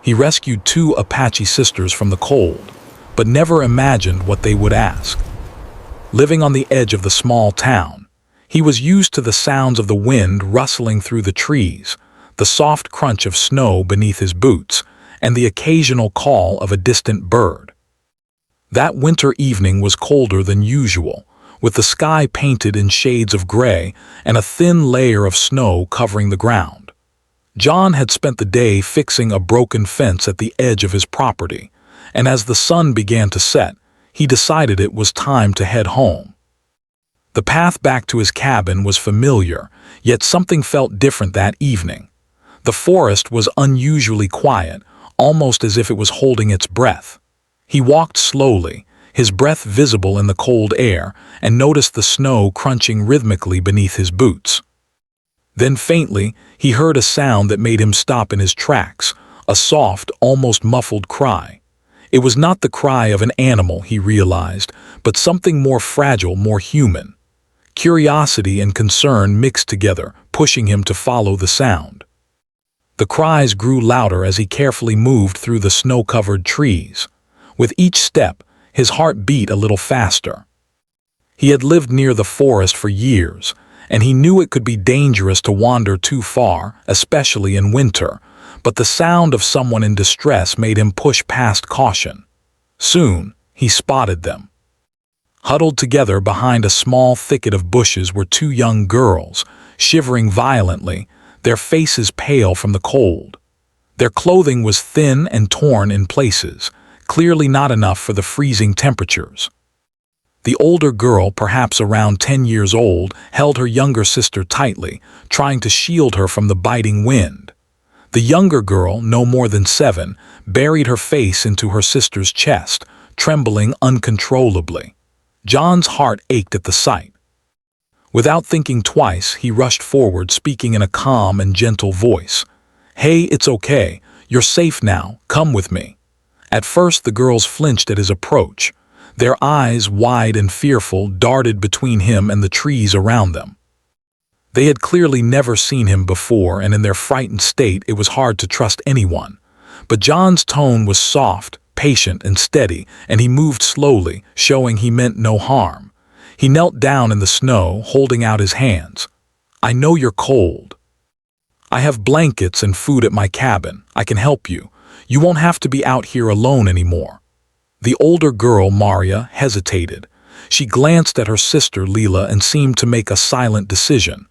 He rescued two Apache sisters from the cold, but never imagined what they would ask. Living on the edge of the small town, he was used to the sounds of the wind rustling through the trees, the soft crunch of snow beneath his boots, and the occasional call of a distant bird. That winter evening was colder than usual, with the sky painted in shades of gray and a thin layer of snow covering the ground. John had spent the day fixing a broken fence at the edge of his property, and as the sun began to set, he decided it was time to head home. The path back to his cabin was familiar, yet something felt different that evening. The forest was unusually quiet, almost as if it was holding its breath. He walked slowly, his breath visible in the cold air, and noticed the snow crunching rhythmically beneath his boots. Then faintly, he heard a sound that made him stop in his tracks, a soft, almost muffled cry. It was not the cry of an animal, he realized, but something more fragile, more human. Curiosity and concern mixed together, pushing him to follow the sound. The cries grew louder as he carefully moved through the snow-covered trees. With each step, his heart beat a little faster. He had lived near the forest for years, and he knew it could be dangerous to wander too far, especially in winter, but the sound of someone in distress made him push past caution. Soon, he spotted them. Huddled together behind a small thicket of bushes were two young girls, shivering violently, their faces pale from the cold. Their clothing was thin and torn in places, clearly not enough for the freezing temperatures. The older girl, perhaps around 10 years old, held her younger sister tightly, trying to shield her from the biting wind. The younger girl, no more than 7, buried her face into her sister's chest, trembling uncontrollably. John's heart ached at the sight. Without thinking twice, he rushed forward, speaking in a calm and gentle voice. "Hey, it's okay. You're safe now. Come with me." At first, the girls flinched at his approach. Their eyes, wide and fearful, darted between him and the trees around them. They had clearly never seen him before, and in their frightened state it was hard to trust anyone. But John's tone was soft, patient, and steady, and he moved slowly, showing he meant no harm. He knelt down in the snow, holding out his hands. "I know you're cold. I have blankets and food at my cabin. I can help you. You won't have to be out here alone anymore." The older girl, Maria, hesitated. She glanced at her sister, Leela, and seemed to make a silent decision.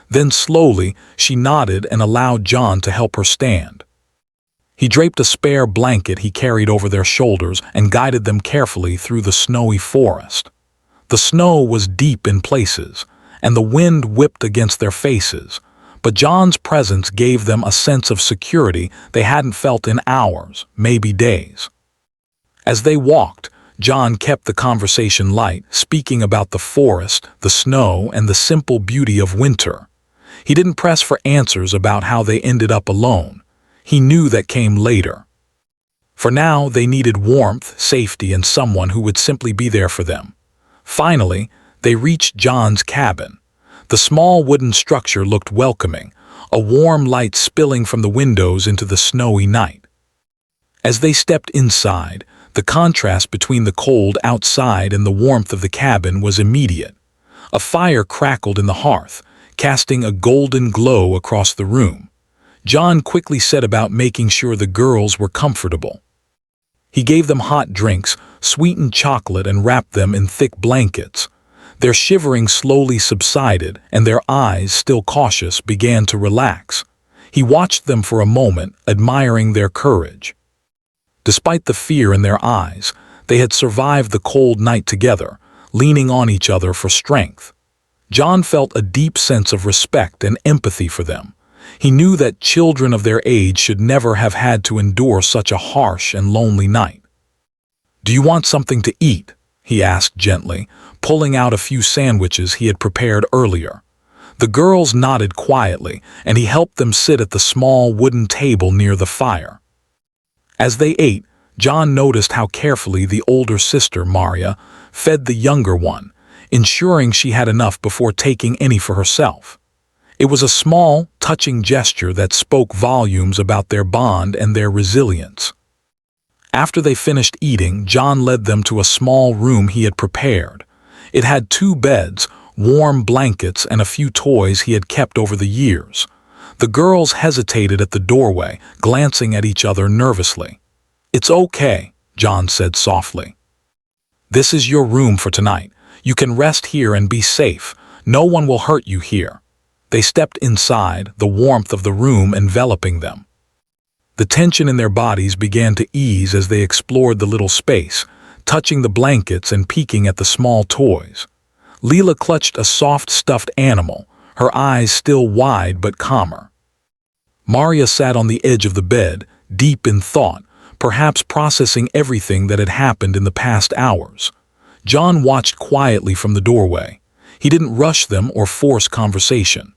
Then slowly, she nodded and allowed John to help her stand. He draped a spare blanket he carried over their shoulders and guided them carefully through the snowy forest. The snow was deep in places, and the wind whipped against their faces, but John's presence gave them a sense of security they hadn't felt in hours, maybe days. As they walked, John kept the conversation light, speaking about the forest, the snow, and the simple beauty of winter. He didn't press for answers about how they ended up alone. He knew that came later. For now, they needed warmth, safety, and someone who would simply be there for them. Finally, they reached John's cabin. The small wooden structure looked welcoming, a warm light spilling from the windows into the snowy night. As they stepped inside, the contrast between the cold outside and the warmth of the cabin was immediate. A fire crackled in the hearth, casting a golden glow across the room. John quickly set about making sure the girls were comfortable. He gave them hot drinks, sweetened chocolate, and wrapped them in thick blankets. Their shivering slowly subsided, and their eyes, still cautious, began to relax. He watched them for a moment, admiring their courage. Despite the fear in their eyes, they had survived the cold night together, leaning on each other for strength. John felt a deep sense of respect and empathy for them. He knew that children of their age should never have had to endure such a harsh and lonely night. "Do you want something to eat?" he asked gently, pulling out a few sandwiches he had prepared earlier. The girls nodded quietly, and he helped them sit at the small wooden table near the fire. As they ate, John noticed how carefully the older sister, Maria, fed the younger one, ensuring she had enough before taking any for herself. It was a small, touching gesture that spoke volumes about their bond and their resilience. After they finished eating, John led them to a small room he had prepared. It had 2 beds, warm blankets, and a few toys he had kept over the years. The girls hesitated at the doorway, glancing at each other nervously. "It's okay," John said softly. "This is your room for tonight. You can rest here and be safe. No one will hurt you here." They stepped inside, the warmth of the room enveloping them. The tension in their bodies began to ease as they explored the little space, touching the blankets and peeking at the small toys. Leela clutched a soft stuffed animal, her eyes still wide but calmer. Maria sat on the edge of the bed, deep in thought, perhaps processing everything that had happened in the past hours. John watched quietly from the doorway. He didn't rush them or force conversation.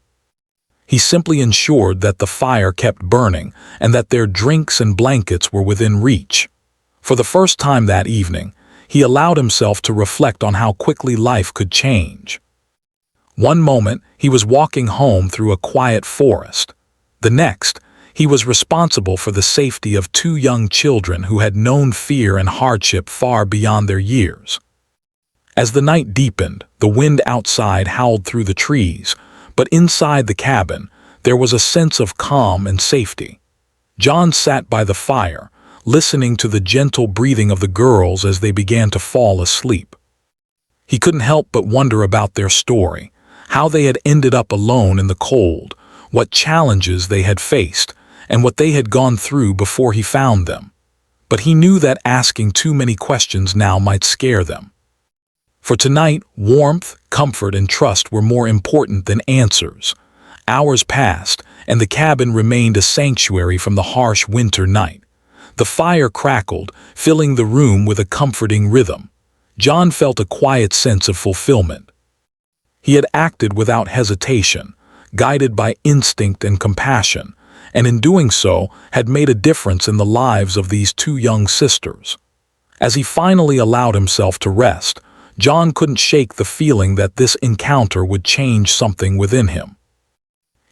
He simply ensured that the fire kept burning and that their drinks and blankets were within reach. For the first time that evening, he allowed himself to reflect on how quickly life could change. One moment, he was walking home through a quiet forest. The next, he was responsible for the safety of 2 young children who had known fear and hardship far beyond their years. As the night deepened, the wind outside howled through the trees, but inside the cabin, there was a sense of calm and safety. John sat by the fire, listening to the gentle breathing of the girls as they began to fall asleep. He couldn't help but wonder about their story, how they had ended up alone in the cold, what challenges they had faced, and what they had gone through before he found them. But he knew that asking too many questions now might scare them. For tonight, warmth, comfort, and trust were more important than answers. Hours passed, and the cabin remained a sanctuary from the harsh winter night. The fire crackled, filling the room with a comforting rhythm. John felt a quiet sense of fulfillment. He had acted without hesitation, guided by instinct and compassion, and in doing so had made a difference in the lives of these 2 young sisters. As he finally allowed himself to rest, John couldn't shake the feeling that this encounter would change something within him.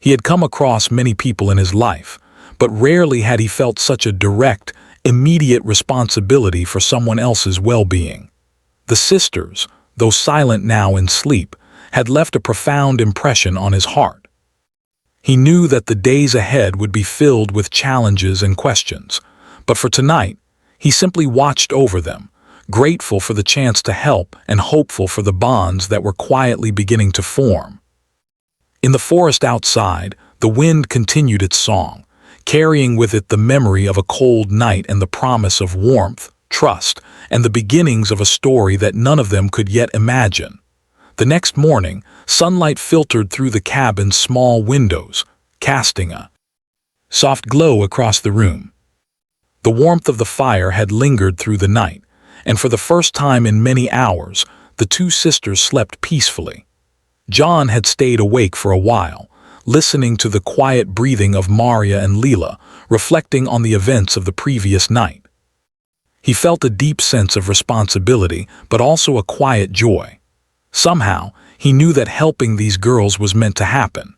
He had come across many people in his life, but rarely had he felt such a direct, immediate responsibility for someone else's well-being. The sisters, though silent now in sleep, had left a profound impression on his heart. He knew that the days ahead would be filled with challenges and questions, but for tonight, he simply watched over them, grateful for the chance to help and hopeful for the bonds that were quietly beginning to form. In the forest outside, the wind continued its song, carrying with it the memory of a cold night and the promise of warmth, trust, and the beginnings of a story that none of them could yet imagine. The next morning, sunlight filtered through the cabin's small windows, casting a soft glow across the room. The warmth of the fire had lingered through the night, and for the first time in many hours, the 2 sisters slept peacefully. John had stayed awake for a while, listening to the quiet breathing of Maria and Leela, reflecting on the events of the previous night. He felt a deep sense of responsibility, but also a quiet joy. Somehow, he knew that helping these girls was meant to happen.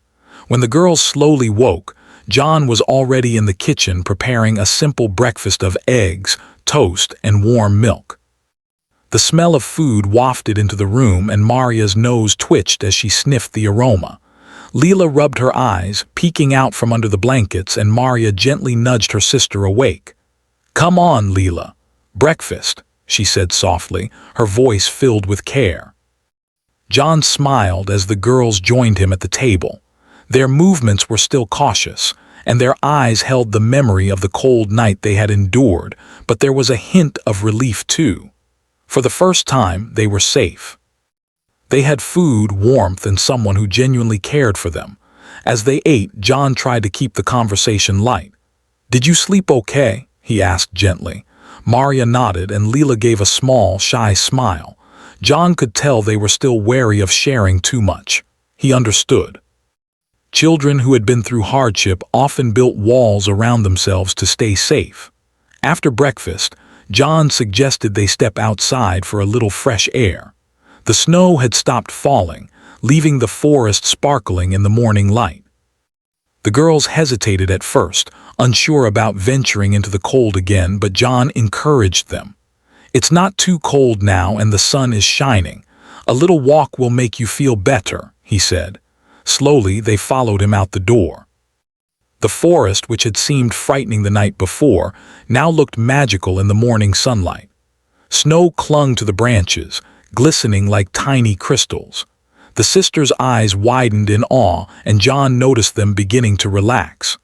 When the girls slowly woke, John was already in the kitchen preparing a simple breakfast of eggs, toast, and warm milk. The smell of food wafted into the room and Maria's nose twitched as she sniffed the aroma. Leela rubbed her eyes, peeking out from under the blankets, and Maria gently nudged her sister awake. "Come on, Leela. Breakfast," she said softly, her voice filled with care. John smiled as the girls joined him at the table. Their movements were still cautious, and their eyes held the memory of the cold night they had endured, but there was a hint of relief too. For the first time, they were safe. They had food, warmth, and someone who genuinely cared for them. As they ate, John tried to keep the conversation light. "Did you sleep okay?" he asked gently. Maria nodded and Leela gave a small, shy smile. John could tell they were still wary of sharing too much. He understood. Children who had been through hardship often built walls around themselves to stay safe. After breakfast, John suggested they step outside for a little fresh air. The snow had stopped falling, leaving the forest sparkling in the morning light. The girls hesitated at first, unsure about venturing into the cold again, but John encouraged them. "It's not too cold now and the sun is shining. A little walk will make you feel better," he said. Slowly, they followed him out the door. The forest, which had seemed frightening the night before, now looked magical in the morning sunlight. Snow clung to the branches, glistening like tiny crystals. The sisters' eyes widened in awe, and John noticed them beginning to relax.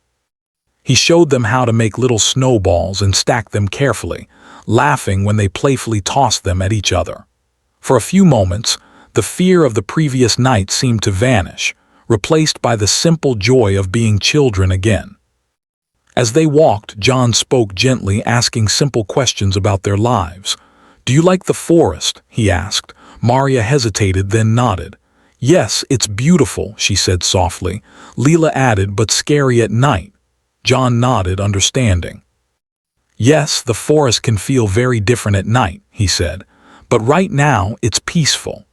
He showed them how to make little snowballs and stack them carefully, laughing when they playfully tossed them at each other. For a few moments, the fear of the previous night seemed to vanish, replaced by the simple joy of being children again. As they walked, John spoke gently, asking simple questions about their lives. "Do you like the forest?" he asked. Maria hesitated, then nodded. "Yes, it's beautiful," she said softly. Leela added, "But scary at night." John nodded, understanding. "Yes, the forest can feel very different at night," he said. "But right now, it's peaceful."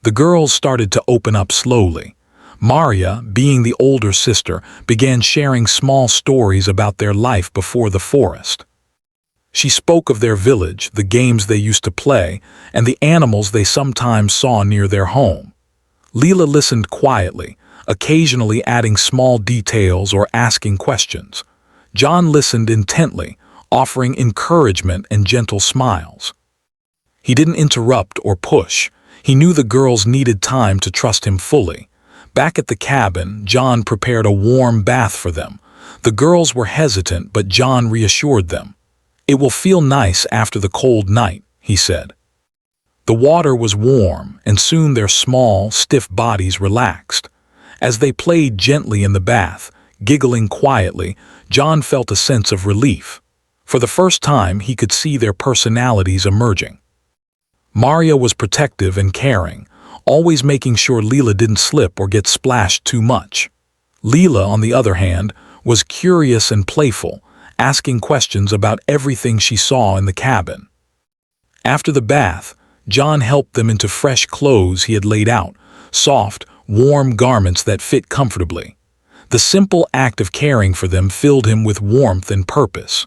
The girls started to open up slowly. Maria, being the older sister, began sharing small stories about their life before the forest. She spoke of their village, the games they used to play, and the animals they sometimes saw near their home. Leela listened quietly, occasionally adding small details or asking questions. John listened intently, offering encouragement and gentle smiles. He didn't interrupt or push. He knew the girls needed time to trust him fully. Back at the cabin, John prepared a warm bath for them. The girls were hesitant, but John reassured them. "It will feel nice after the cold night," he said. The water was warm, and soon their small, stiff bodies relaxed. As they played gently in the bath, giggling quietly, John felt a sense of relief. For the first time, he could see their personalities emerging. Maria was protective and caring, always making sure Leela didn't slip or get splashed too much. Leela, on the other hand, was curious and playful, asking questions about everything she saw in the cabin. After the bath, John helped them into fresh clothes he had laid out, soft, warm garments that fit comfortably. The simple act of caring for them filled him with warmth and purpose.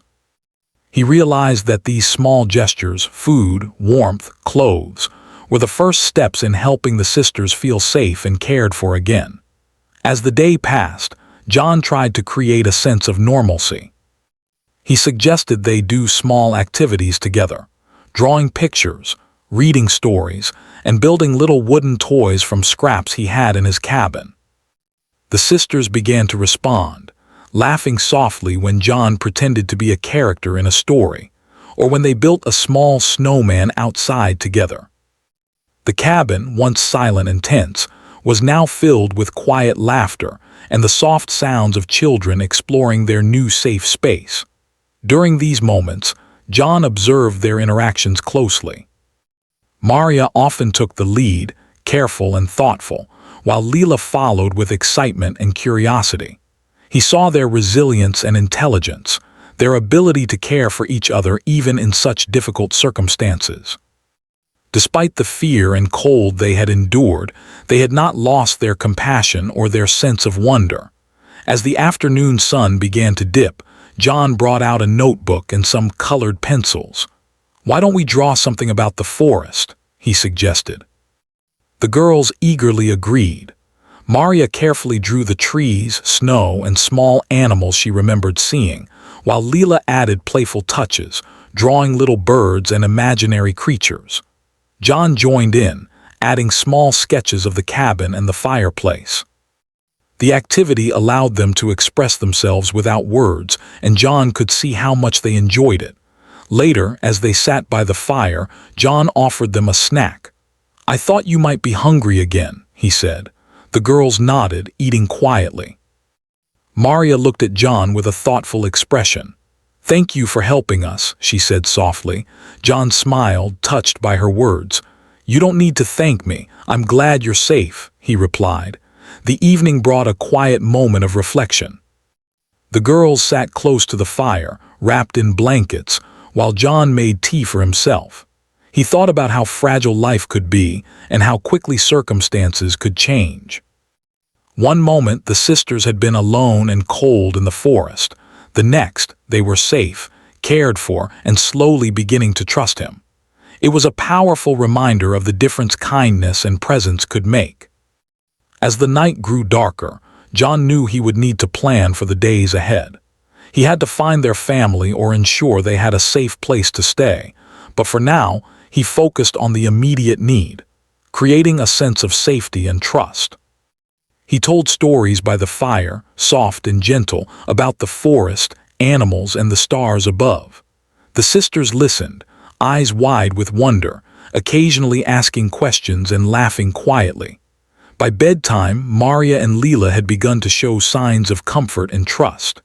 He realized that these small gestures, food, warmth, clothes, were the first steps in helping the sisters feel safe and cared for again. As the day passed, John tried to create a sense of normalcy. He suggested they do small activities together, drawing pictures, reading stories, and building little wooden toys from scraps he had in his cabin. The sisters began to respond, laughing softly when John pretended to be a character in a story, or when they built a small snowman outside together. The cabin, once silent and tense, was now filled with quiet laughter and the soft sounds of children exploring their new safe space. During these moments, John observed their interactions closely. Maria often took the lead, careful and thoughtful, while Leela followed with excitement and curiosity. He saw their resilience and intelligence, their ability to care for each other even in such difficult circumstances. Despite the fear and cold they had endured, they had not lost their compassion or their sense of wonder. As the afternoon sun began to dip, John brought out a notebook and some colored pencils. "Why don't we draw something about the forest?" he suggested. The girls eagerly agreed. Maria carefully drew the trees, snow, and small animals she remembered seeing, while Leela added playful touches, drawing little birds and imaginary creatures. John joined in, adding small sketches of the cabin and the fireplace. The activity allowed them to express themselves without words, and John could see how much they enjoyed it. Later, as they sat by the fire, John offered them a snack. "I thought you might be hungry again," he said. The girls nodded, eating quietly. Maria looked at John with a thoughtful expression. "Thank you for helping us," she said softly. John smiled, touched by her words. "You don't need to thank me. I'm glad you're safe," he replied. The evening brought a quiet moment of reflection. The girls sat close to the fire, wrapped in blankets, while John made tea for himself. He thought about how fragile life could be and how quickly circumstances could change. One moment, the sisters had been alone and cold in the forest. The next, they were safe, cared for, and slowly beginning to trust him. It was a powerful reminder of the difference kindness and presence could make. As the night grew darker, John knew he would need to plan for the days ahead. He had to find their family or ensure they had a safe place to stay, but for now, he focused on the immediate need, creating a sense of safety and trust. He told stories by the fire, soft and gentle, about the forest, animals, and the stars above. The sisters listened, eyes wide with wonder, occasionally asking questions and laughing quietly. By bedtime, Maria and Leela had begun to show signs of comfort and trust.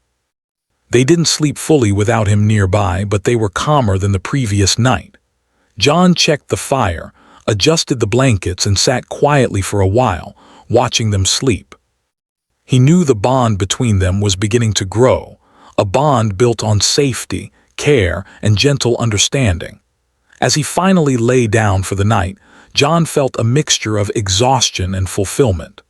They didn't sleep fully without him nearby, but they were calmer than the previous night. John checked the fire, adjusted the blankets, and sat quietly for a while, watching them sleep. He knew the bond between them was beginning to grow, a bond built on safety, care, and gentle understanding. As he finally lay down for the night, John felt a mixture of exhaustion and fulfillment.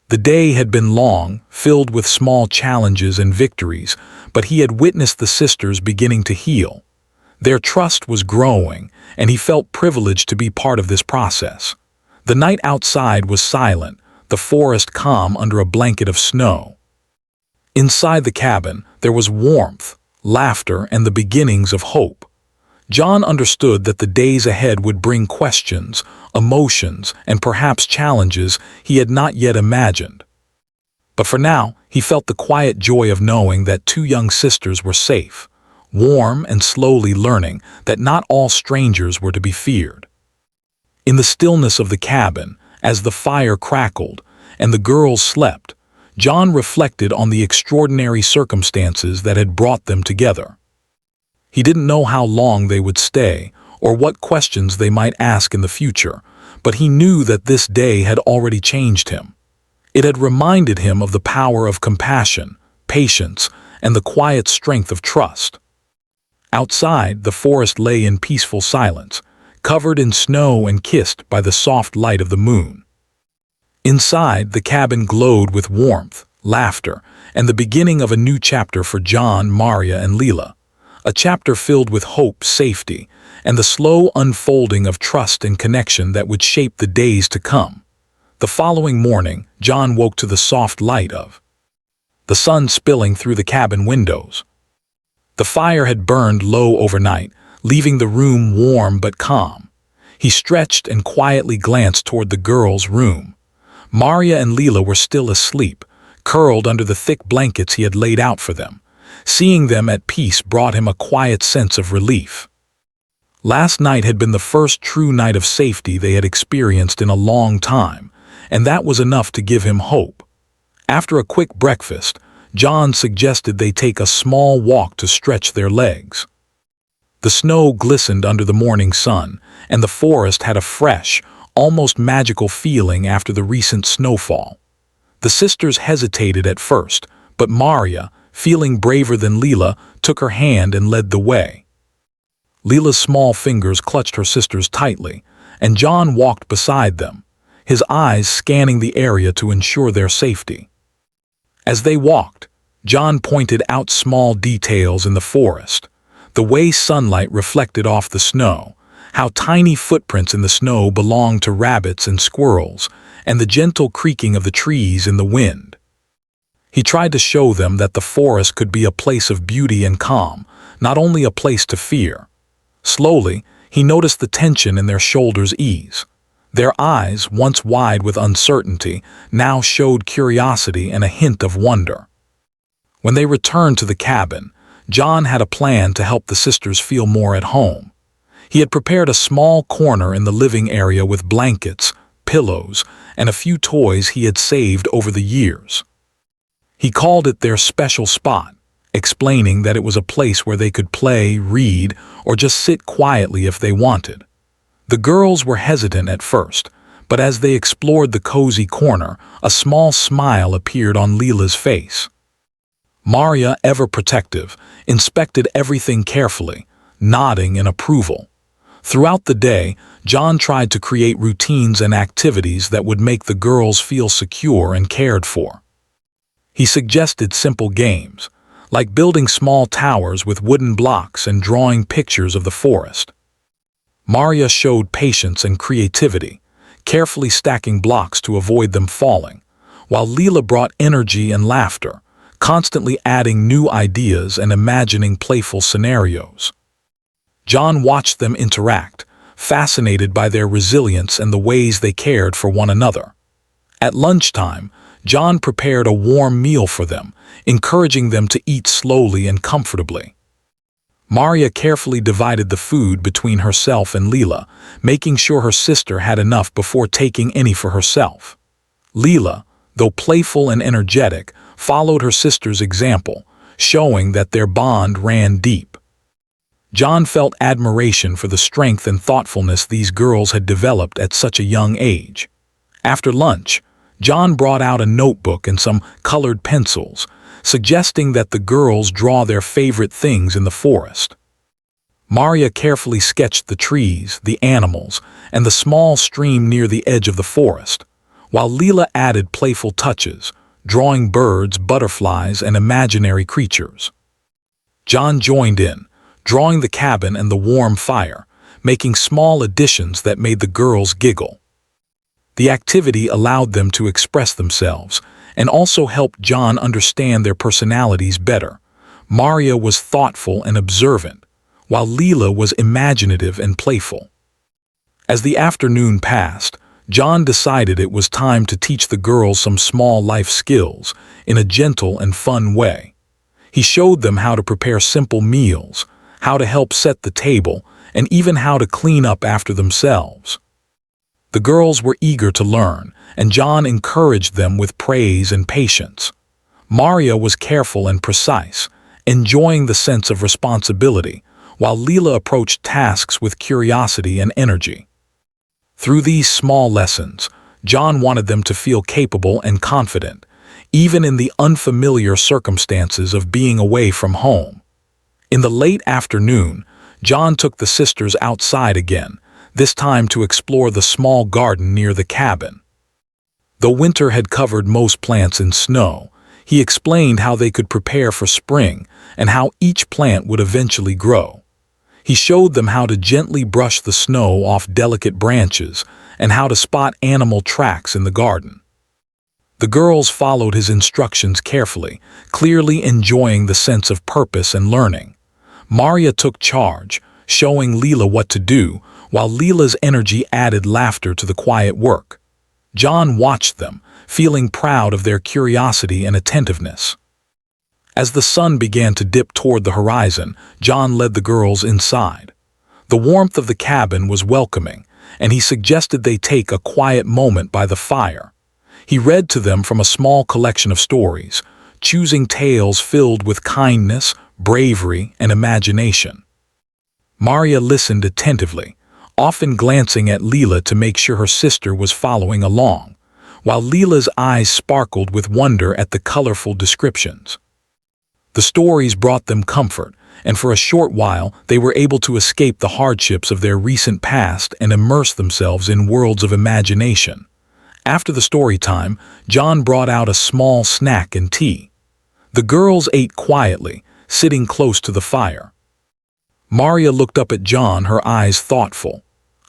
The day had been long, filled with small challenges and victories, but he had witnessed the sisters beginning to heal. Their trust was growing, and he felt privileged to be part of this process. The night outside was silent, the forest calm under a blanket of snow. Inside the cabin, there was warmth, laughter, and the beginnings of hope. John understood that the days ahead would bring questions, emotions, and perhaps challenges he had not yet imagined. But for now, he felt the quiet joy of knowing that two young sisters were safe, warm, and slowly learning that not all strangers were to be feared. In the stillness of the cabin, as the fire crackled and the girls slept, John reflected on the extraordinary circumstances that had brought them together. He didn't know how long they would stay or what questions they might ask in the future, but he knew that this day had already changed him. It had reminded him of the power of compassion, patience, and the quiet strength of trust. Outside, the forest lay in peaceful silence, covered in snow and kissed by the soft light of the moon. Inside, the cabin glowed with warmth, laughter, and the beginning of a new chapter for John, Maria, and Leela. A chapter filled with hope, safety, and the slow unfolding of trust and connection that would shape the days to come. The following morning, John woke to the soft light of the sun spilling through the cabin windows. The fire had burned low overnight, leaving the room warm but calm. He stretched and quietly glanced toward the girls' room. Maria and Leela were still asleep, curled under the thick blankets he had laid out for them. Seeing them at peace brought him a quiet sense of relief. Last night had been the first true night of safety they had experienced in a long time, and that was enough to give him hope. After a quick breakfast, John suggested they take a small walk to stretch their legs. The snow glistened under the morning sun, and the forest had a fresh, almost magical feeling after the recent snowfall. The sisters hesitated at first, but Maria, feeling braver than Leela, took her hand and led the way. Leela's small fingers clutched her sister's tightly, and John walked beside them, his eyes scanning the area to ensure their safety. As they walked, John pointed out small details in the forest, the way sunlight reflected off the snow, how tiny footprints in the snow belonged to rabbits and squirrels, and the gentle creaking of the trees in the wind. He tried to show them that the forest could be a place of beauty and calm, not only a place to fear. Slowly, he noticed the tension in their shoulders ease. Their eyes, once wide with uncertainty, now showed curiosity and a hint of wonder. When they returned to the cabin, John had a plan to help the sisters feel more at home. He had prepared a small corner in the living area with blankets, pillows, and a few toys he had saved over the years. He called it their special spot, explaining that it was a place where they could play, read, or just sit quietly if they wanted. The girls were hesitant at first, but as they explored the cozy corner, a small smile appeared on Leela's face. Maria, ever protective, inspected everything carefully, nodding in approval. Throughout the day, John tried to create routines and activities that would make the girls feel secure and cared for. He suggested simple games, like building small towers with wooden blocks and drawing pictures of the forest. Maria showed patience and creativity, carefully stacking blocks to avoid them falling, while Leela brought energy and laughter, constantly adding new ideas and imagining playful scenarios. John watched them interact, fascinated by their resilience and the ways they cared for one another. At lunchtime, John prepared a warm meal for them, encouraging them to eat slowly and comfortably. Maria carefully divided the food between herself and Leela, making sure her sister had enough before taking any for herself. Leela, though playful and energetic, followed her sister's example, showing that their bond ran deep. John felt admiration for the strength and thoughtfulness these girls had developed at such a young age. After lunch, John brought out a notebook and some colored pencils, suggesting that the girls draw their favorite things in the forest. Maria carefully sketched the trees, the animals, and the small stream near the edge of the forest, while Leela added playful touches, drawing birds, butterflies, and imaginary creatures. John joined in, drawing the cabin and the warm fire, making small additions that made the girls giggle. The activity allowed them to express themselves and also helped John understand their personalities better. Maria was thoughtful and observant, while Leela was imaginative and playful. As the afternoon passed, John decided it was time to teach the girls some small life skills in a gentle and fun way. He showed them how to prepare simple meals, how to help set the table, and even how to clean up after themselves. The girls were eager to learn, and John encouraged them with praise and patience. Maria was careful and precise, enjoying the sense of responsibility, while Leela approached tasks with curiosity and energy. Through these small lessons, John wanted them to feel capable and confident, even in the unfamiliar circumstances of being away from home. In the late afternoon, John took the sisters outside again, this time to explore the small garden near the cabin. Though winter had covered most plants in snow, he explained how they could prepare for spring and how each plant would eventually grow. He showed them how to gently brush the snow off delicate branches and how to spot animal tracks in the garden. The girls followed his instructions carefully, clearly enjoying the sense of purpose and learning. Maria took charge, showing Leela what to do, while Leela's energy added laughter to the quiet work. John watched them, feeling proud of their curiosity and attentiveness. As the sun began to dip toward the horizon, John led the girls inside. The warmth of the cabin was welcoming, and he suggested they take a quiet moment by the fire. He read to them from a small collection of stories, choosing tales filled with kindness, bravery, and imagination. Maria listened attentively, often glancing at Leela to make sure her sister was following along, while Leela's eyes sparkled with wonder at the colorful descriptions. The stories brought them comfort, and for a short while they were able to escape the hardships of their recent past and immerse themselves in worlds of imagination. After the story time, John brought out a small snack and tea. The girls ate quietly, sitting close to the fire. Maria looked up at John, her eyes thoughtful.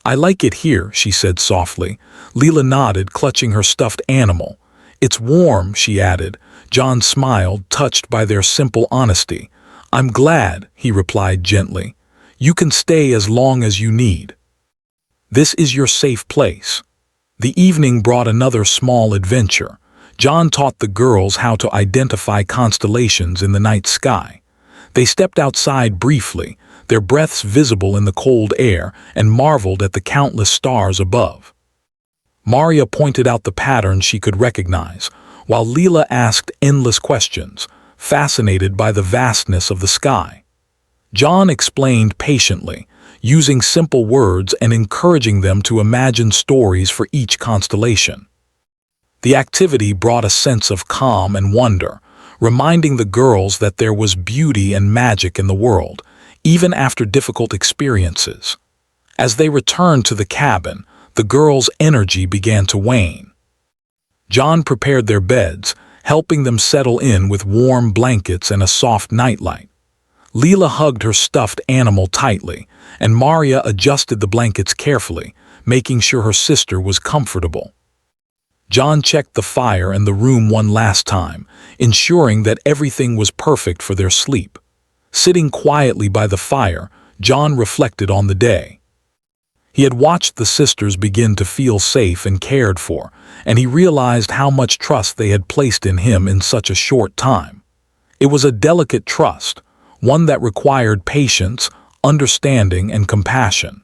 "I like it here," she said softly. Leela nodded, clutching her stuffed animal. "It's warm," she added. John smiled, touched by their simple honesty. "I'm glad," he replied gently. "You can stay as long as you need. This is your safe place." The evening brought another small adventure. John taught the girls how to identify constellations in the night sky. They stepped outside briefly, their breaths visible in the cold air, and marveled at the countless stars above. Maria pointed out the patterns she could recognize, while Leela asked endless questions, fascinated by the vastness of the sky. John explained patiently, using simple words and encouraging them to imagine stories for each constellation. The activity brought a sense of calm and wonder, reminding the girls that there was beauty and magic in the world, even after difficult experiences. As they returned to the cabin, the girls' energy began to wane. John prepared their beds, helping them settle in with warm blankets and a soft nightlight. Leela hugged her stuffed animal tightly, and Maria adjusted the blankets carefully, making sure her sister was comfortable. John checked the fire and the room one last time, ensuring that everything was perfect for their sleep. Sitting quietly by the fire, John reflected on the day. He had watched the sisters begin to feel safe and cared for, and he realized how much trust they had placed in him in such a short time. It was a delicate trust, one that required patience, understanding, and compassion.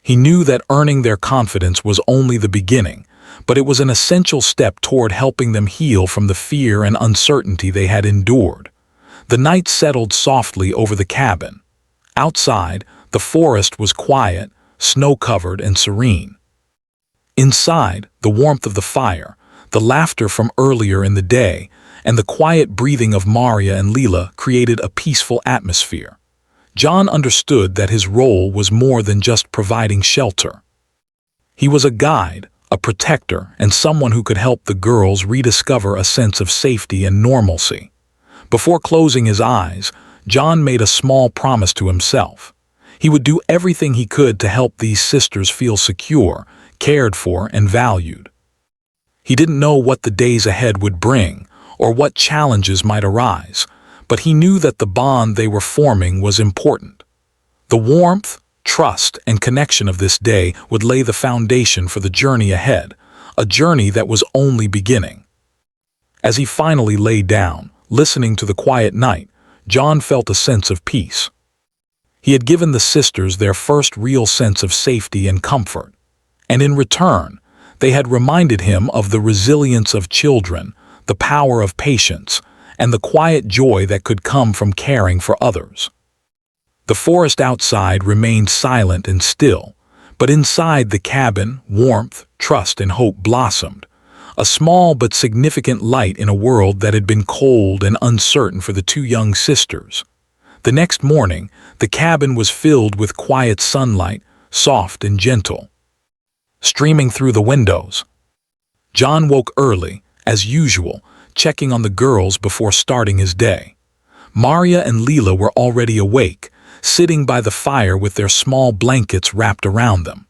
He knew that earning their confidence was only the beginning, but it was an essential step toward helping them heal from the fear and uncertainty they had endured. The night settled softly over the cabin. Outside, the forest was quiet, snow-covered and serene. Inside, the warmth of the fire, the laughter from earlier in the day, and the quiet breathing of Maria and Leela created a peaceful atmosphere. John understood that his role was more than just providing shelter. He was a guide, a protector, and someone who could help the girls rediscover a sense of safety and normalcy. Before closing his eyes, John made a small promise to himself. He would do everything he could to help these sisters feel secure, cared for, and valued. He didn't know what the days ahead would bring, or what challenges might arise, but he knew that the bond they were forming was important. The warmth, trust, and connection of this day would lay the foundation for the journey ahead, a journey that was only beginning. As he finally lay down, listening to the quiet night, John felt a sense of peace. He had given the sisters their first real sense of safety and comfort, and in return, they had reminded him of the resilience of children, the power of patience, and the quiet joy that could come from caring for others. The forest outside remained silent and still, but inside the cabin, warmth, trust, and hope blossomed, a small but significant light in a world that had been cold and uncertain for the two young sisters. The next morning, the cabin was filled with quiet sunlight, soft and gentle, streaming through the windows. John woke early, as usual, checking on the girls before starting his day. Maria and Leela were already awake, sitting by the fire with their small blankets wrapped around them.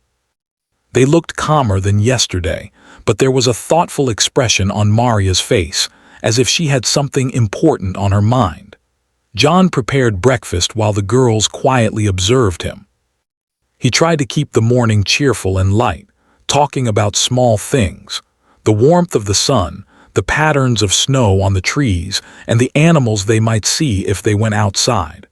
They looked calmer than yesterday, but there was a thoughtful expression on Maria's face, as if she had something important on her mind. John prepared breakfast while the girls quietly observed him. He tried to keep the morning cheerful and light, talking about small things, the warmth of the sun, the patterns of snow on the trees, and the animals they might see if they went outside.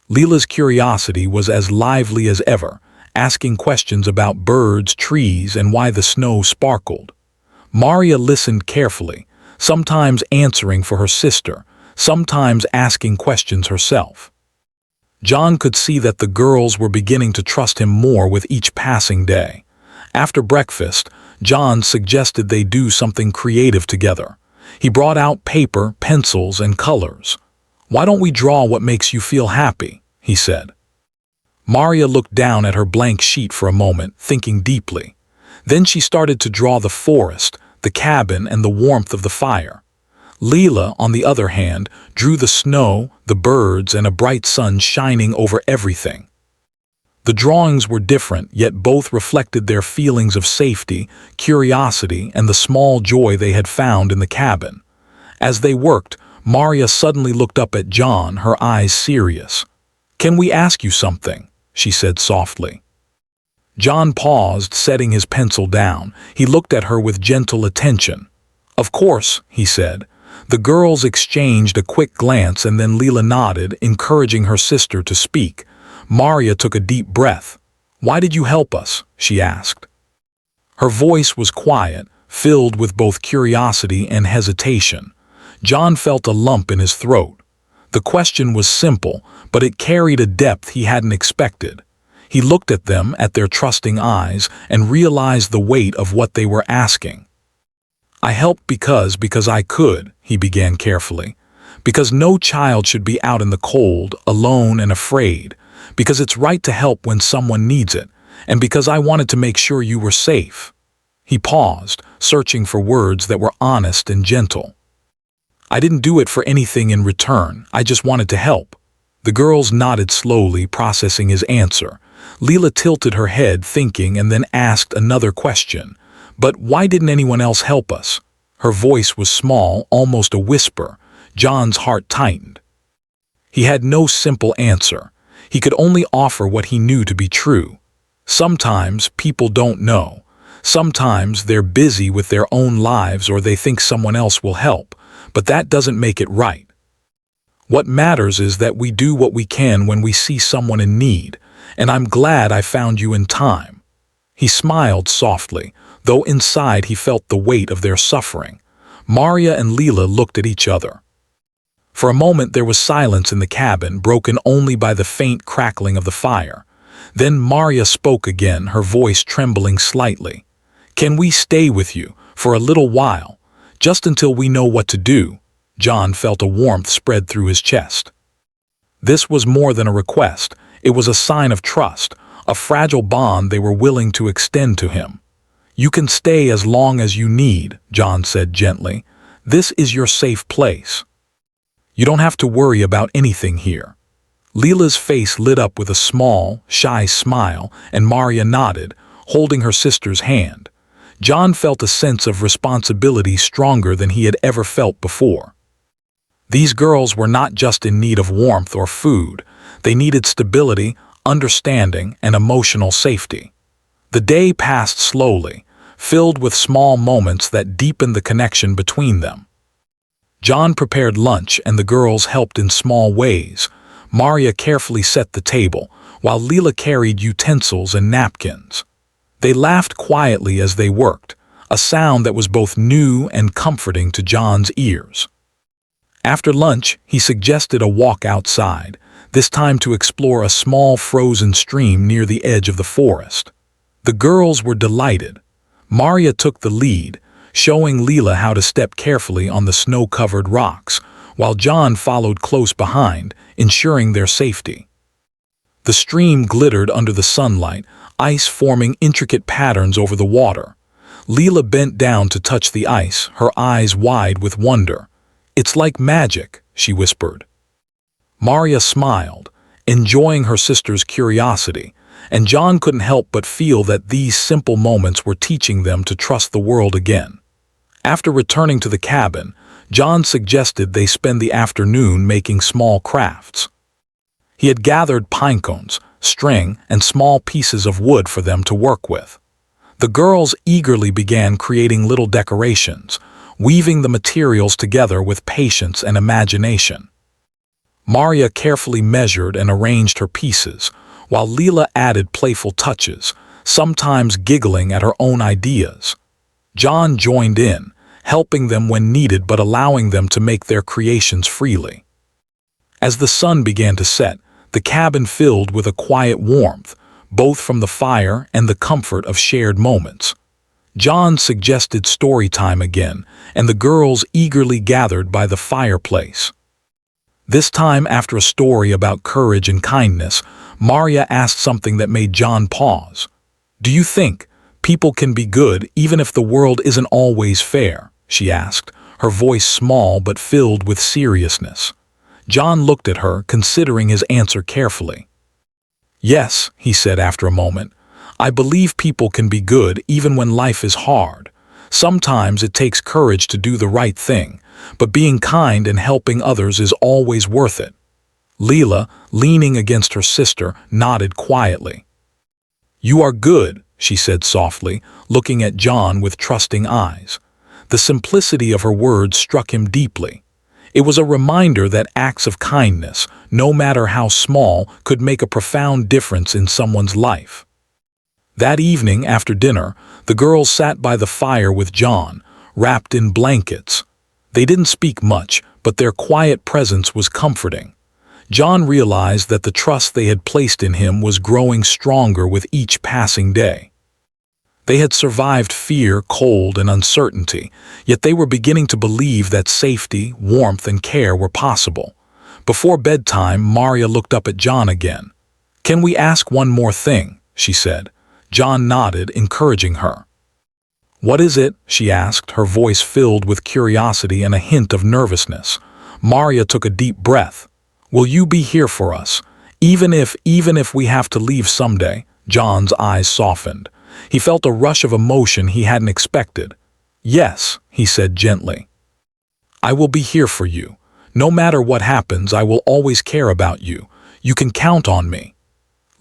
Leela's curiosity was as lively as ever, asking questions about birds, trees, and why the snow sparkled. Maria listened carefully, sometimes answering for her sister, sometimes asking questions herself. John could see that the girls were beginning to trust him more with each passing day. After breakfast, John suggested they do something creative together. He brought out paper, pencils, and colors. "Why don't we draw what makes you feel happy?" he said. Maria looked down at her blank sheet for a moment, thinking deeply. Then she started to draw the forest, the cabin, and the warmth of the fire. Leela, on the other hand, drew the snow, the birds, and a bright sun shining over everything. The drawings were different, yet both reflected their feelings of safety, curiosity, and the small joy they had found in the cabin. As they worked, Maria suddenly looked up at John, her eyes serious. "Can we ask you something?" she said softly. John paused, setting his pencil down. He looked at her with gentle attention. "Of course," he said. The girls exchanged a quick glance and then Leela nodded, encouraging her sister to speak. Maria took a deep breath. "Why did you help us?" she asked. Her voice was quiet, filled with both curiosity and hesitation. John felt a lump in his throat. The question was simple, but it carried a depth he hadn't expected. He looked at them, at their trusting eyes, and realized the weight of what they were asking. "I helped because I could," he began carefully. "Because no child should be out in the cold, alone and afraid. because it's right to help when someone needs it, and because I wanted to make sure you were safe." He paused, searching for words that were honest and gentle. "I didn't do it for anything in return, I just wanted to help." The girls nodded slowly, processing his answer. Leela tilted her head, thinking, and then asked another question. "But why didn't anyone else help us?" Her voice was small, almost a whisper. John's heart tightened. He had no simple answer. He could only offer what he knew to be true. Sometimes people don't know. Sometimes they're busy with their own lives or they think someone else will help, but that doesn't make it right. What matters is that we do what we can when we see someone in need, and I'm glad I found you in time. He smiled softly, though inside he felt the weight of their suffering. Maria and Leela looked at each other. For a moment there was silence in the cabin, broken only by the faint crackling of the fire. Then Maria spoke again, her voice trembling slightly. "Can we stay with you for a little while, just until we know what to do?" John felt a warmth spread through his chest. This was more than a request. It was a sign of trust, a fragile bond they were willing to extend to him. "You can stay as long as you need," John said gently. "This is your safe place. You don't have to worry about anything here." Leela's face lit up with a small, shy smile, and Maria nodded, holding her sister's hand. John felt a sense of responsibility stronger than he had ever felt before. These girls were not just in need of warmth or food. They needed stability, understanding, and emotional safety. The day passed slowly, filled with small moments that deepened the connection between them. John prepared lunch and the girls helped in small ways. Maria carefully set the table, while Leela carried utensils and napkins. They laughed quietly as they worked, a sound that was both new and comforting to John's ears. After lunch, he suggested a walk outside, this time to explore a small frozen stream near the edge of the forest. The girls were delighted. Maria took the lead, showing Leela how to step carefully on the snow-covered rocks, while John followed close behind, ensuring their safety. The stream glittered under the sunlight, ice forming intricate patterns over the water. Leela bent down to touch the ice, her eyes wide with wonder. "It's like magic," she whispered. Maria smiled, enjoying her sister's curiosity, and John couldn't help but feel that these simple moments were teaching them to trust the world again. After returning to the cabin, John suggested they spend the afternoon making small crafts. He had gathered pine cones, string, and small pieces of wood for them to work with. The girls eagerly began creating little decorations, weaving the materials together with patience and imagination. Maria carefully measured and arranged her pieces, while Leela added playful touches, sometimes giggling at her own ideas. John joined in, helping them when needed but allowing them to make their creations freely. As the sun began to set, the cabin filled with a quiet warmth, both from the fire and the comfort of shared moments. John suggested story time again, and the girls eagerly gathered by the fireplace. This time, after a story about courage and kindness, Maria asked something that made John pause. "Do you think people can be good even if the world isn't always fair?" she asked, her voice small but filled with seriousness. John looked at her, considering his answer carefully. "Yes," he said after a moment. "I believe people can be good even when life is hard. Sometimes it takes courage to do the right thing, but being kind and helping others is always worth it." Leela, leaning against her sister, nodded quietly. "You are good," she said softly, looking at John with trusting eyes. The simplicity of her words struck him deeply. It was a reminder that acts of kindness, no matter how small, could make a profound difference in someone's life. That evening, after dinner, the girls sat by the fire with John, wrapped in blankets. They didn't speak much, but their quiet presence was comforting. John realized that the trust they had placed in him was growing stronger with each passing day. They had survived fear, cold, and uncertainty, yet they were beginning to believe that safety, warmth, and care were possible. Before bedtime, Maria looked up at John again. "Can we ask one more thing?" she said. John nodded, encouraging her. "What is it?" she asked, her voice filled with curiosity and a hint of nervousness. Maria took a deep breath. "Will you be here for us? Even if we have to leave someday?" John's eyes softened. He felt a rush of emotion he hadn't expected. "Yes," he said gently. "I will be here for you. No matter what happens, I will always care about you. You can count on me."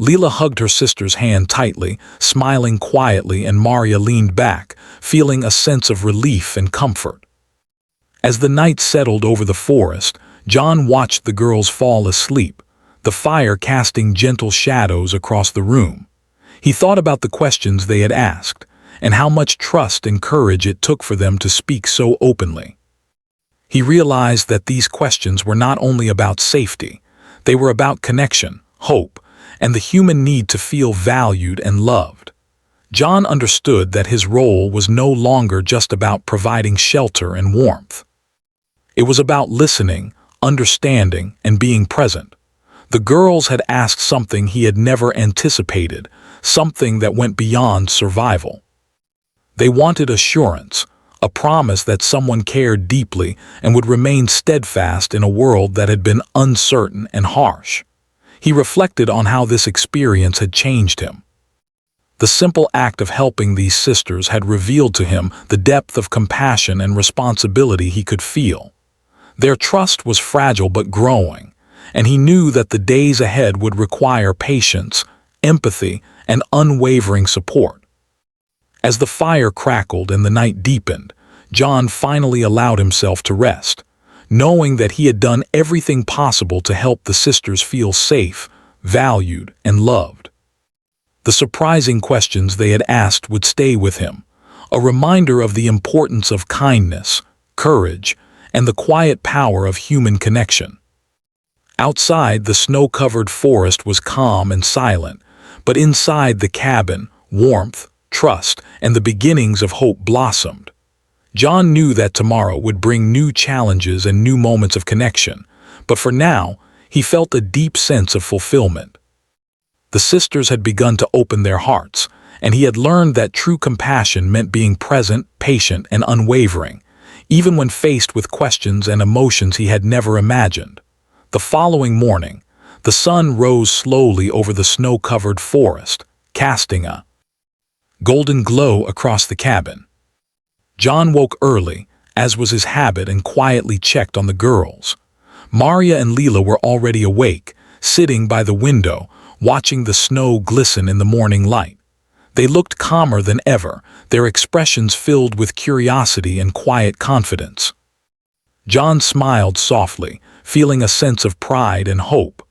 Leela hugged her sister's hand tightly, smiling quietly, and Maria leaned back, feeling a sense of relief and comfort. As the night settled over the forest, John watched the girls fall asleep, the fire casting gentle shadows across the room. He thought about the questions they had asked, and how much trust and courage it took for them to speak so openly. He realized that these questions were not only about safety, they were about connection, hope, and the human need to feel valued and loved. John understood that his role was no longer just about providing shelter and warmth. It was about listening, understanding, and being present. The girls had asked something he had never anticipated, something that went beyond survival. They wanted assurance, a promise that someone cared deeply and would remain steadfast in a world that had been uncertain and harsh. He reflected on how this experience had changed him. The simple act of helping these sisters had revealed to him the depth of compassion and responsibility he could feel. Their trust was fragile but growing, and he knew that the days ahead would require patience, empathy, and unwavering support. As the fire crackled and the night deepened, John finally allowed himself to rest, knowing that he had done everything possible to help the sisters feel safe, valued, and loved. The surprising questions they had asked would stay with him, a reminder of the importance of kindness, courage, and the quiet power of human connection. Outside, the snow-covered forest was calm and silent, but inside the cabin, warmth, trust, and the beginnings of hope blossomed. John knew that tomorrow would bring new challenges and new moments of connection, but for now, he felt a deep sense of fulfillment. The sisters had begun to open their hearts, and he had learned that true compassion meant being present, patient, and unwavering, even when faced with questions and emotions he had never imagined. The following morning, the sun rose slowly over the snow-covered forest, casting a golden glow across the cabin. John woke early, as was his habit, and quietly checked on the girls. Maria and Leela were already awake, sitting by the window, watching the snow glisten in the morning light. They looked calmer than ever, their expressions filled with curiosity and quiet confidence. John smiled softly, feeling a sense of pride and hope.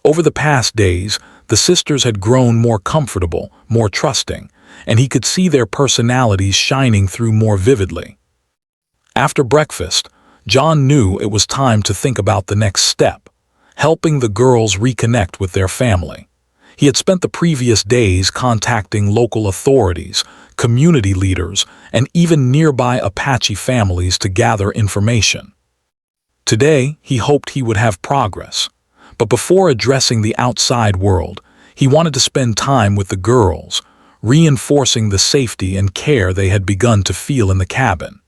Over the past days, the sisters had grown more comfortable, more trusting, and he could see their personalities shining through more vividly. After breakfast, John knew it was time to think about the next step, helping the girls reconnect with their family. He had spent the previous days contacting local authorities, community leaders, and even nearby Apache families to gather information. Today, he hoped he would have progress, but before addressing the outside world, he wanted to spend time with the girls, reinforcing the safety and care they had begun to feel in the cabin.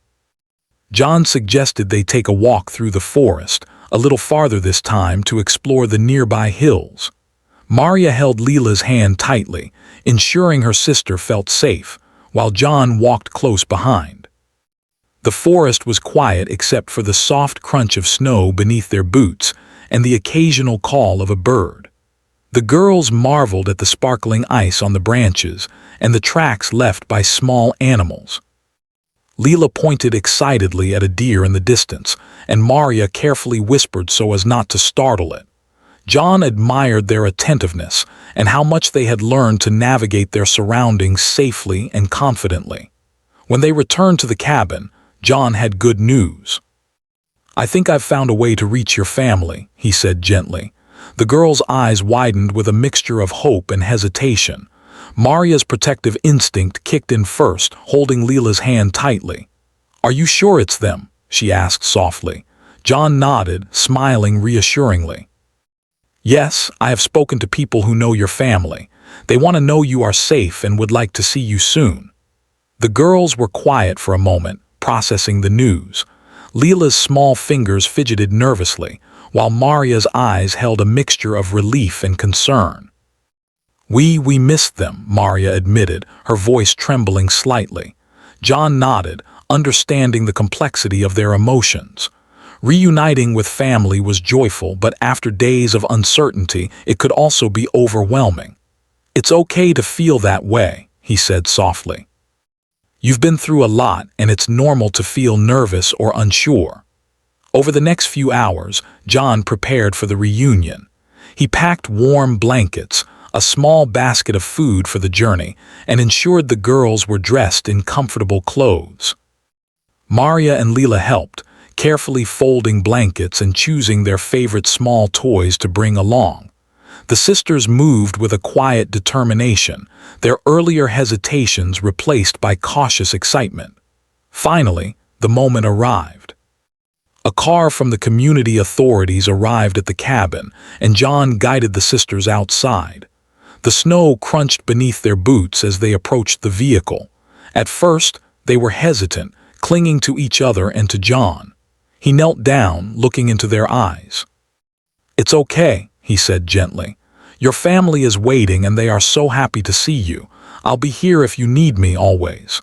John suggested they take a walk through the forest, a little farther this time, to explore the nearby hills. Maria held Leela's hand tightly, ensuring her sister felt safe, while John walked close behind. The forest was quiet except for the soft crunch of snow beneath their boots and the occasional call of a bird. The girls marveled at the sparkling ice on the branches and the tracks left by small animals. Leela pointed excitedly at a deer in the distance, and Maria carefully whispered so as not to startle it. John admired their attentiveness and how much they had learned to navigate their surroundings safely and confidently. When they returned to the cabin, John had good news. "I think I've found a way to reach your family," he said gently. The girl's eyes widened with a mixture of hope and hesitation. Maria's protective instinct kicked in first, holding Leela's hand tightly. "Are you sure it's them?" she asked softly. John nodded, smiling reassuringly. Yes, I have spoken to people who know your family. They want to know you are safe and would like to see you soon." The girls were quiet for a moment, processing the news. Leela's small fingers fidgeted nervously, while Maria's eyes held a mixture of relief and concern. We missed them," Maria admitted, her voice trembling slightly. John nodded, understanding the complexity of their emotions. Reuniting with family was joyful, but after days of uncertainty, it could also be overwhelming. "It's okay to feel that way," he said softly. "You've been through a lot, and it's normal to feel nervous or unsure." Over the next few hours, John prepared for the reunion. He packed warm blankets, a small basket of food for the journey, and ensured the girls were dressed in comfortable clothes. Maria and Leela helped, carefully folding blankets and choosing their favorite small toys to bring along. The sisters moved with a quiet determination, their earlier hesitations replaced by cautious excitement. Finally, the moment arrived. A car from the community authorities arrived at the cabin, and John guided the sisters outside. The snow crunched beneath their boots as they approached the vehicle. At first, they were hesitant, clinging to each other and to John. He knelt down, looking into their eyes. "It's okay," he said gently. "Your family is waiting and they are so happy to see you. I'll be here if you need me always."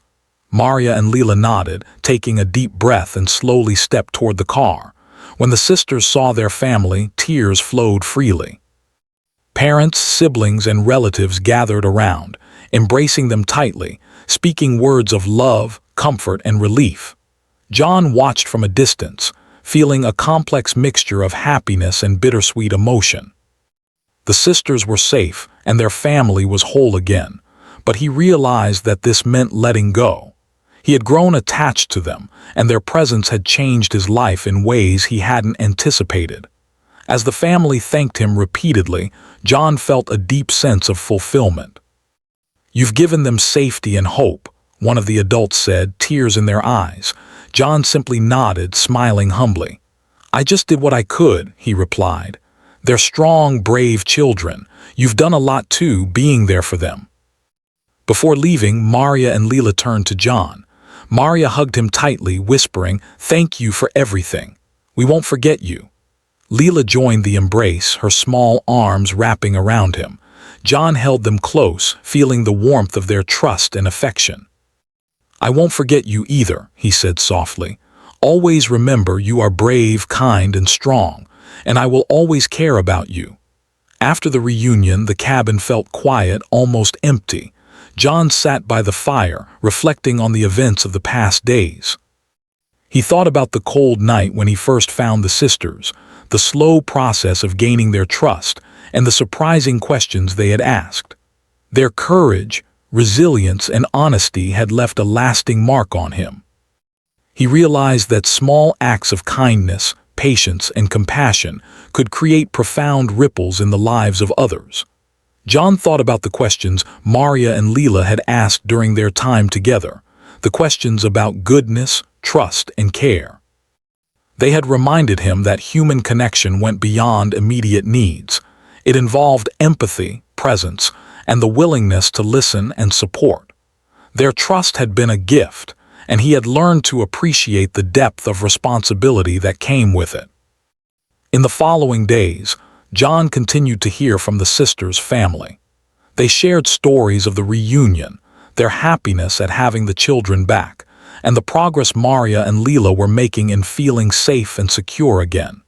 Maria and Leela nodded, taking a deep breath and slowly stepped toward the car. When the sisters saw their family, tears flowed freely. Parents, siblings, and relatives gathered around, embracing them tightly, speaking words of love, comfort, and relief. John watched from a distance, feeling a complex mixture of happiness and bittersweet emotion. The sisters were safe, and their family was whole again, but he realized that this meant letting go. He had grown attached to them, and their presence had changed his life in ways he hadn't anticipated. As the family thanked him repeatedly, John felt a deep sense of fulfillment. "You've given them safety and hope," one of the adults said, tears in their eyes. John simply nodded, smiling humbly. "I just did what I could," he replied. "They're strong, brave children. You've done a lot too, being there for them." Before leaving, Maria and Leela turned to John. Maria hugged him tightly, whispering, "Thank you for everything. We won't forget you." Leela joined the embrace, her small arms wrapping around him. John held them close, feeling the warmth of their trust and affection. "I won't forget you either," he said softly. "Always remember you are brave, kind, and strong, and I will always care about you." After the reunion, the cabin felt quiet, almost empty. John sat by the fire, reflecting on the events of the past days. He thought about the cold night when he first found the sisters, the slow process of gaining their trust, and the surprising questions they had asked. Their courage, resilience, and honesty had left a lasting mark on him. He realized that small acts of kindness, patience, and compassion could create profound ripples in the lives of others. John thought about the questions Maria and Leela had asked during their time together, the questions about goodness, trust, and care. They had reminded him that human connection went beyond immediate needs. It involved empathy, presence, and the willingness to listen and support. Their trust had been a gift, and he had learned to appreciate the depth of responsibility that came with it. In the following days, John continued to hear from the sisters' family. They shared stories of the reunion, their happiness at having the children back, and the progress Maria and Leela were making in feeling safe and secure again.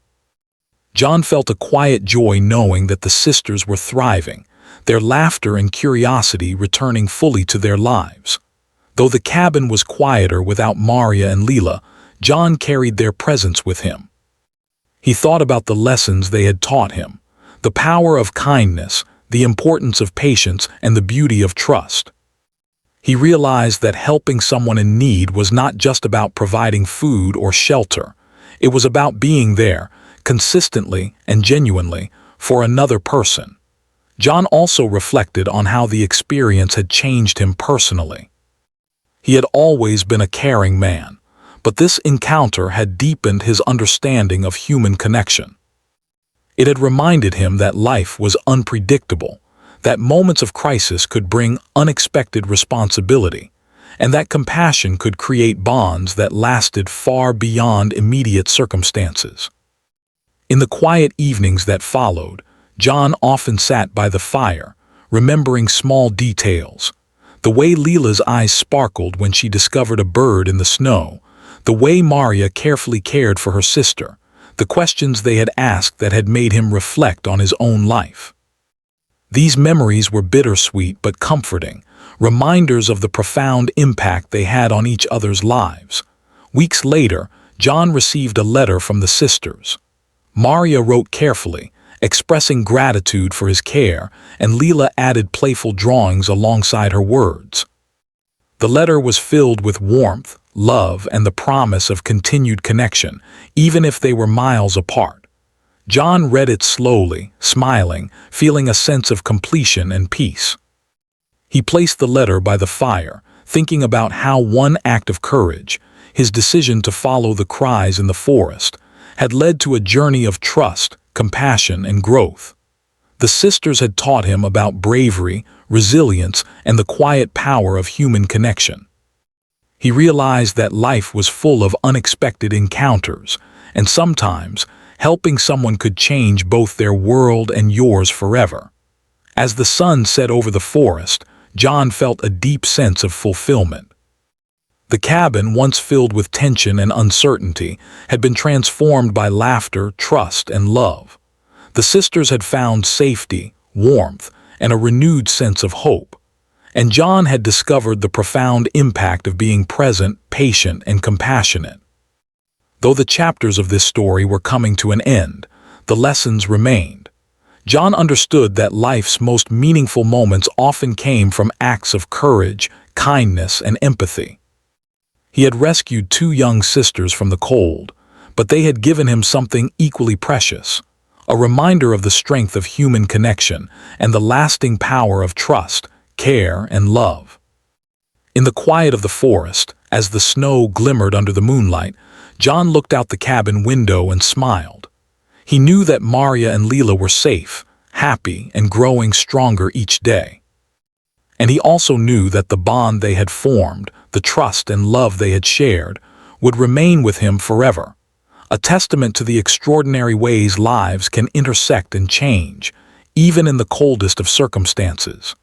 John felt a quiet joy knowing that the sisters were thriving, their laughter and curiosity returning fully to their lives. Though the cabin was quieter without Maria and Leela, John carried their presence with him. He thought about the lessons they had taught him, the power of kindness, the importance of patience, and the beauty of trust. He realized that helping someone in need was not just about providing food or shelter. It was about being there, consistently and genuinely, for another person. John also reflected on how the experience had changed him personally. He had always been a caring man, but this encounter had deepened his understanding of human connection. It had reminded him that life was unpredictable, that moments of crisis could bring unexpected responsibility, and that compassion could create bonds that lasted far beyond immediate circumstances. In the quiet evenings that followed, John often sat by the fire, remembering small details. The way Leela's eyes sparkled when she discovered a bird in the snow, the way Maria carefully cared for her sister, the questions they had asked that had made him reflect on his own life. These memories were bittersweet but comforting, reminders of the profound impact they had on each other's lives. Weeks later, John received a letter from the sisters. Maria wrote carefully, expressing gratitude for his care, and Leela added playful drawings alongside her words. The letter was filled with warmth, love, and the promise of continued connection, even if they were miles apart. John read it slowly, smiling, feeling a sense of completion and peace. He placed the letter by the fire, thinking about how one act of courage, his decision to follow the cries in the forest, had led to a journey of trust, compassion, and growth. The sisters had taught him about bravery, resilience, and the quiet power of human connection. He realized that life was full of unexpected encounters, and sometimes, helping someone could change both their world and yours forever. As the sun set over the forest, John felt a deep sense of fulfillment. The cabin, once filled with tension and uncertainty, had been transformed by laughter, trust, and love. The sisters had found safety, warmth, and a renewed sense of hope. And John had discovered the profound impact of being present, patient, and compassionate. Though the chapters of this story were coming to an end, the lessons remained. John understood that life's most meaningful moments often came from acts of courage, kindness, and empathy. He had rescued 2 young sisters from the cold, but they had given him something equally precious, a reminder of the strength of human connection and the lasting power of trust, care, and love. In the quiet of the forest, as the snow glimmered under the moonlight, John looked out the cabin window and smiled. He knew that Maria and Leela were safe, happy, and growing stronger each day. And he also knew that the bond they had formed, the trust and love they had shared, would remain with him forever, a testament to the extraordinary ways lives can intersect and change, even in the coldest of circumstances.